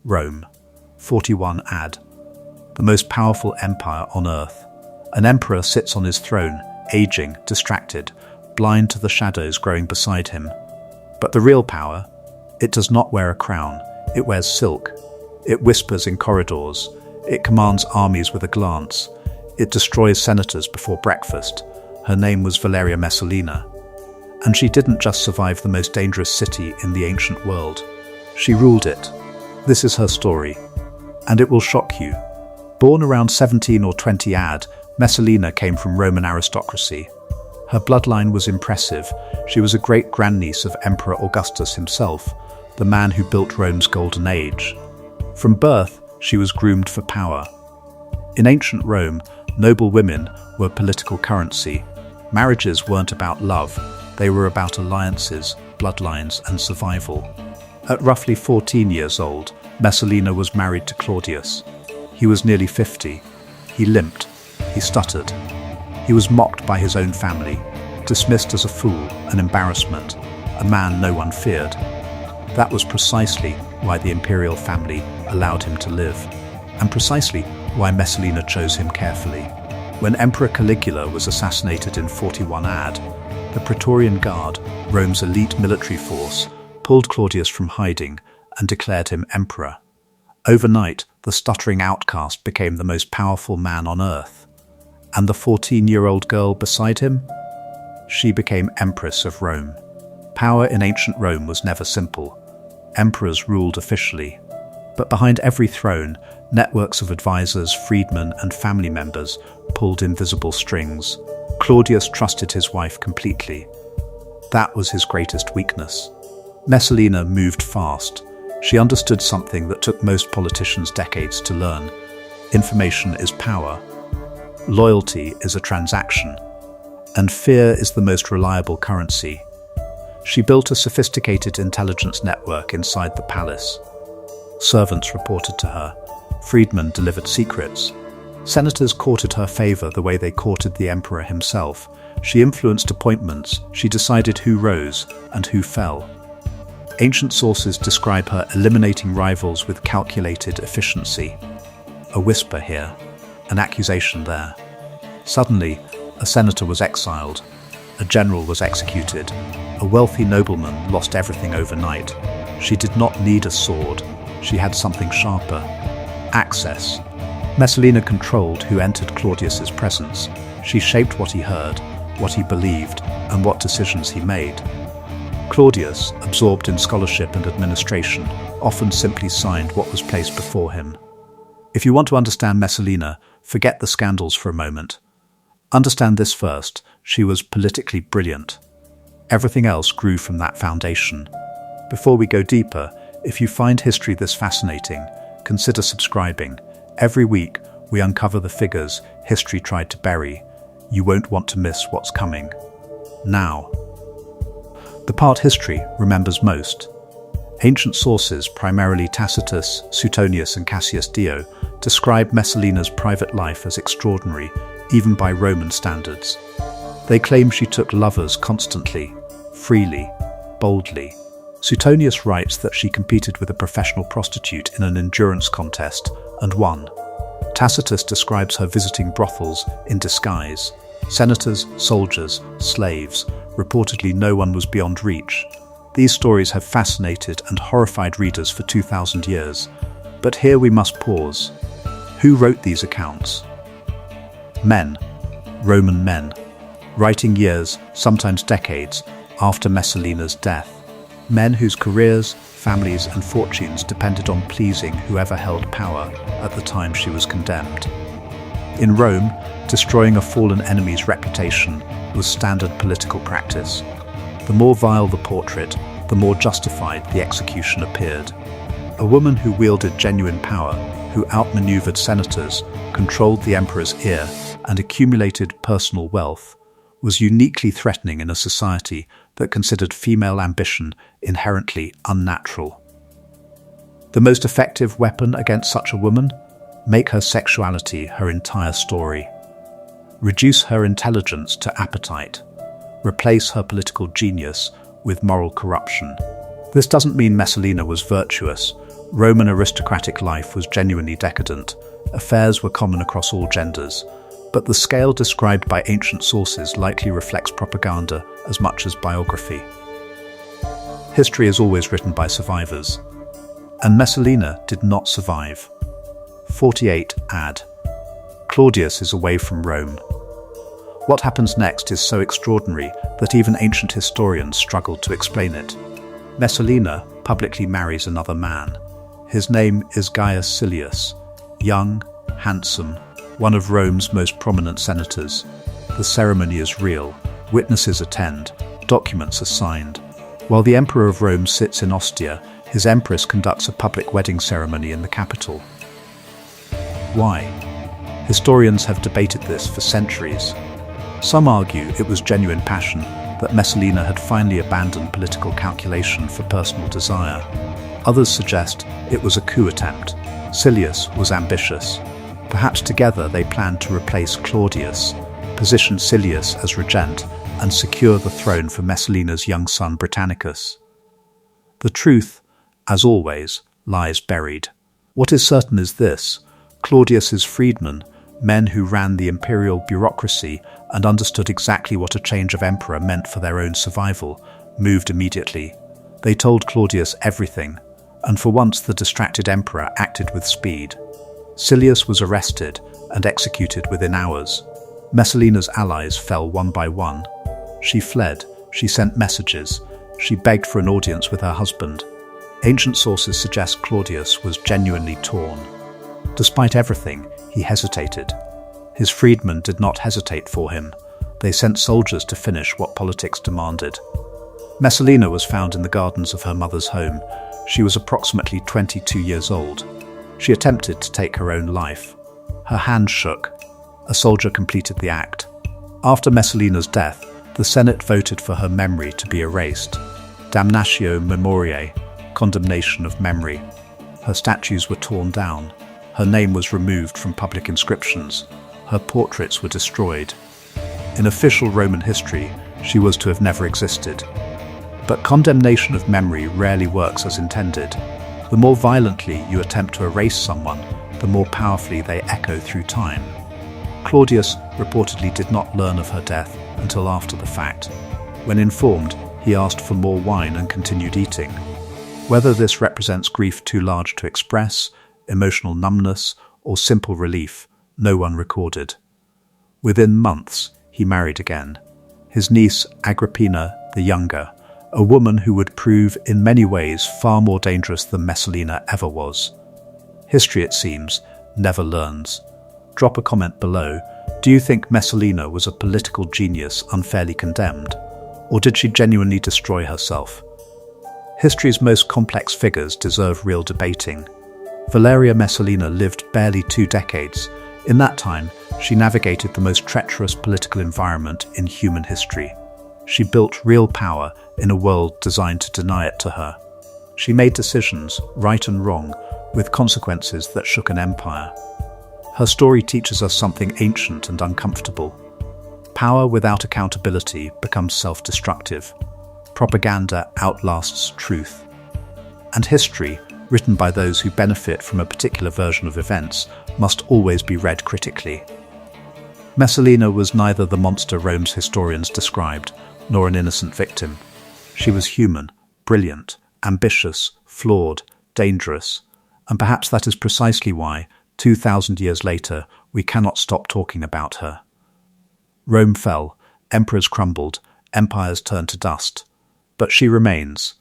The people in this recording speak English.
Rome, 41 AD, the most powerful empire on earth. An emperor sits on his throne, aging, distracted, blind to the shadows growing beside him. But the real power, it does not wear a crown, it wears silk. It whispers in corridors, it commands armies with a glance, it destroys senators before breakfast. Her name was Valeria Messalina. And she didn't just survive the most dangerous city in the ancient world. She ruled it. This is her story. And it will shock you. Born around 17 or 20 AD, Messalina came from Roman aristocracy. Her bloodline was impressive. She was a great-grandniece of Emperor Augustus himself, the man who built Rome's golden age. From birth, she was groomed for power. In ancient Rome, noble women were political currency. Marriages weren't about love, they were about alliances, bloodlines, and survival. At roughly 14 years old, Messalina was married to Claudius. He was nearly 50. He limped. He stuttered. He was mocked by his own family, dismissed as a fool, an embarrassment, a man no one feared. That was precisely why the imperial family allowed him to live, and precisely why Messalina chose him carefully. When Emperor Caligula was assassinated in 41 AD, the Praetorian Guard, Rome's elite military force, pulled Claudius from hiding and declared him emperor. Overnight, the stuttering outcast became the most powerful man on earth. And the 14-year-old girl beside him? She became Empress of Rome. Power in ancient Rome was never simple. Emperors ruled officially. But behind every throne, networks of advisors, freedmen, and family members pulled invisible strings. Claudius trusted his wife completely. That was his greatest weakness. Messalina moved fast. She understood something that took most politicians decades to learn. Information is power. Loyalty is a transaction. And fear is the most reliable currency. She built a sophisticated intelligence network inside the palace. Servants reported to her. Freedmen delivered secrets. Senators courted her favor the way they courted the emperor himself. She influenced appointments. She decided who rose and who fell. Ancient sources describe her eliminating rivals with calculated efficiency. A whisper here, an accusation there. Suddenly, a senator was exiled. A general was executed. A wealthy nobleman lost everything overnight. She did not need a sword. She had something sharper. Access. Messalina controlled who entered Claudius's presence. She shaped what he heard, what he believed, and what decisions he made. Claudius, absorbed in scholarship and administration, often simply signed what was placed before him. If you want to understand Messalina, forget the scandals for a moment. Understand this first: she was politically brilliant. Everything else grew from that foundation. Before we go deeper, if you find history this fascinating, consider subscribing. Every week, we uncover the figures history tried to bury. You won't want to miss what's coming. Now, the part history remembers most. Ancient sources, primarily Tacitus, Suetonius, and Cassius Dio, describe Messalina's private life as extraordinary, even by Roman standards. They claim she took lovers constantly, freely, boldly. Suetonius writes that she competed with a professional prostitute in an endurance contest and won. Tacitus describes her visiting brothels in disguise. Senators, soldiers, slaves. Reportedly, no one was beyond reach. These stories have fascinated and horrified readers for 2,000 years. But here we must pause. Who wrote these accounts? Men. Roman men. Writing years, sometimes decades, after Messalina's death. Men whose careers, families, and fortunes depended on pleasing whoever held power at the time she was condemned. In Rome, destroying a fallen enemy's reputation was standard political practice. The more vile the portrait, the more justified the execution appeared. A woman who wielded genuine power, who outmaneuvered senators, controlled the emperor's ear, and accumulated personal wealth, was uniquely threatening in a society that considered female ambition inherently unnatural. The most effective weapon against such a woman? Make her sexuality her entire story. Reduce her intelligence to appetite. Replace her political genius with moral corruption. This doesn't mean Messalina was virtuous. Roman aristocratic life was genuinely decadent. Affairs were common across all genders, but the scale described by ancient sources likely reflects propaganda as much as biography. History is always written by survivors, and Messalina did not survive. 48 ad. Claudius is away from Rome. What happens next is so extraordinary that even ancient historians struggled to explain it. Messalina publicly marries another man. His name is Gaius Silius, young, handsome, one of Rome's most prominent senators. The ceremony is real, witnesses attend, documents are signed. While the Emperor of Rome sits in Ostia, his Empress conducts a public wedding ceremony in the capital. Why? Historians have debated this for centuries. Some argue it was genuine passion, that Messalina had finally abandoned political calculation for personal desire. Others suggest it was a coup attempt. Silius was ambitious. Perhaps together they planned to replace Claudius, position Silius as regent, and secure the throne for Messalina's young son Britannicus. The truth, as always, lies buried. What is certain is this: Claudius's freedmen, men who ran the imperial bureaucracy and understood exactly what a change of emperor meant for their own survival, moved immediately. They told Claudius everything, and for once the distracted emperor acted with speed. Silius was arrested and executed within hours. Messalina's allies fell one by one. She fled, she sent messages, she begged for an audience with her husband. Ancient sources suggest Claudius was genuinely torn. Despite everything, he hesitated. His freedmen did not hesitate for him. They sent soldiers to finish what politics demanded. Messalina was found in the gardens of her mother's home. She was approximately 22 years old. She attempted to take her own life. Her hand shook. A soldier completed the act. After Messalina's death, the Senate voted for her memory to be erased. Damnatio memoriae, condemnation of memory. Her statues were torn down. Her name was removed from public inscriptions. Her portraits were destroyed. In official Roman history, she was to have never existed. But condemnation of memory rarely works as intended. The more violently you attempt to erase someone, the more powerfully they echo through time. Claudius reportedly did not learn of her death until after the fact. When informed, he asked for more wine and continued eating. Whether this represents grief too large to express, emotional numbness, or simple relief, no one recorded. Within months, he married again. His niece, Agrippina the Younger, a woman who would prove in many ways far more dangerous than Messalina ever was. History, it seems, never learns. Drop a comment below. Do you think Messalina was a political genius unfairly condemned? Or did she genuinely destroy herself? History's most complex figures deserve real debating. Valeria Messalina lived barely 2 decades. In that time, she navigated the most treacherous political environment in human history. She built real power in a world designed to deny it to her. She made decisions, right and wrong, with consequences that shook an empire. Her story teaches us something ancient and uncomfortable. Power without accountability becomes self-destructive. Propaganda outlasts truth. And history, written by those who benefit from a particular version of events, must always be read critically. Messalina was neither the monster Rome's historians described, nor an innocent victim. She was human, brilliant, ambitious, flawed, dangerous, and perhaps that is precisely why, 2,000 years later, we cannot stop talking about her. Rome fell, emperors crumbled, empires turned to dust, but she remains,